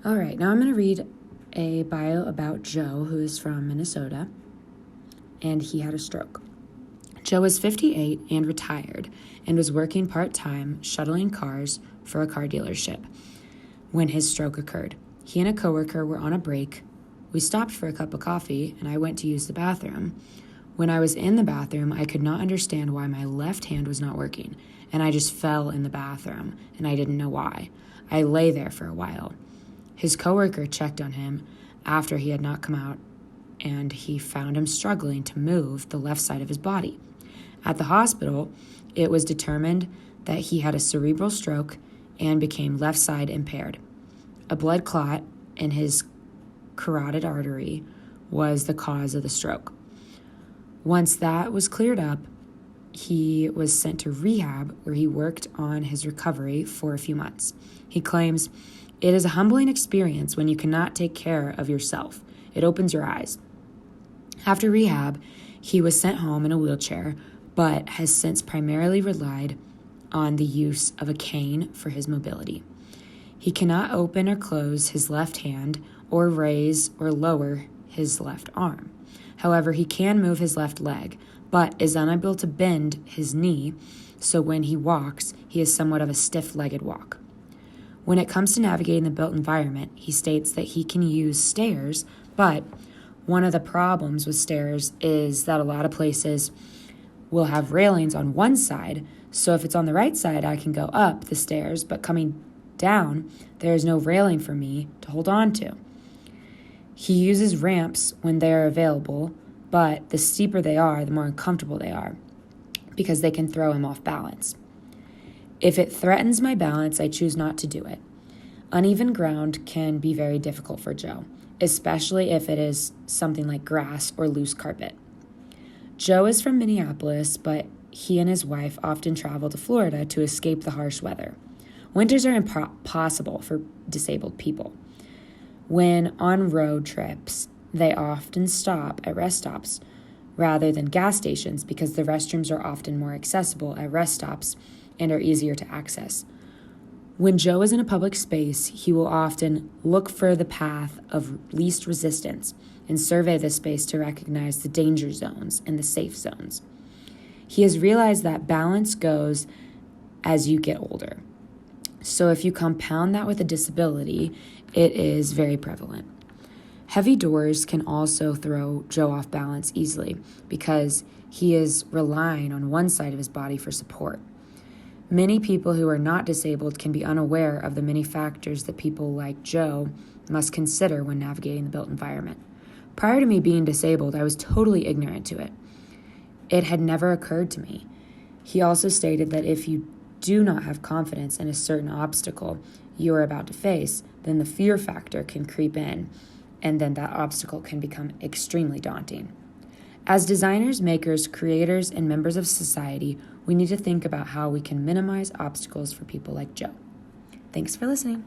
All right, now I'm going to read a bio about Joe, who is from Minnesota, and he had a stroke. Joe was 58 and retired and was working part-time shuttling cars for a car dealership when his stroke occurred. He and a coworker were on a break. We stopped for a cup of coffee, and I went to use the bathroom. When I was in the bathroom, I could not understand why my left hand was not working, and I just fell in the bathroom, and I didn't know why. I lay there for a while. His coworker checked on him after he had not come out, and he found him struggling to move the left side of his body. At the hospital, it was determined that he had a cerebral stroke and became left side impaired. A blood clot in his carotid artery was the cause of the stroke. Once that was cleared up, he was sent to rehab, where he worked on his recovery for a few months. He claims, "It is a humbling experience when you cannot take care of yourself. It opens your eyes." After rehab, he was sent home in a wheelchair, but has since primarily relied on the use of a cane for his mobility. He cannot open or close his left hand or raise or lower his left arm. However, he can move his left leg, but is unable to bend his knee, so when he walks, he is somewhat of a stiff-legged walk. When it comes to navigating the built environment, he states that he can use stairs, but one of the problems with stairs is that a lot of places will have railings on one side, so if it's on the right side, I can go up the stairs, but coming down, there is no railing for me to hold on to. He uses ramps when they are available, but the steeper they are, the more uncomfortable they are, because they can throw him off balance. If it threatens my balance, I choose not to do it. Uneven ground can be very difficult for Joe, especially if it is something like grass or loose carpet. Joe is from Minneapolis, but he and his wife often travel to Florida to escape the harsh weather. Winters are impossible for disabled people. When on road trips, they often stop at rest stops rather than gas stations because the restrooms are often more accessible at rest stops and are easier to access. When Joe is in a public space, he will often look for the path of least resistance and survey the space to recognize the danger zones and the safe zones. He has realized that balance goes as you get older. So if you compound that with a disability, it is very prevalent. Heavy doors can also throw Joe off balance easily because he is relying on one side of his body for support. Many people who are not disabled can be unaware of the many factors that people like Joe must consider when navigating the built environment. Prior to me being disabled, I was totally ignorant to it. It had never occurred to me. He also stated that if you do not have confidence in a certain obstacle you are about to face, then the fear factor can creep in, and then that obstacle can become extremely daunting. As designers, makers, creators, and members of society, we need to think about how we can minimize obstacles for people like Joe. Thanks for listening.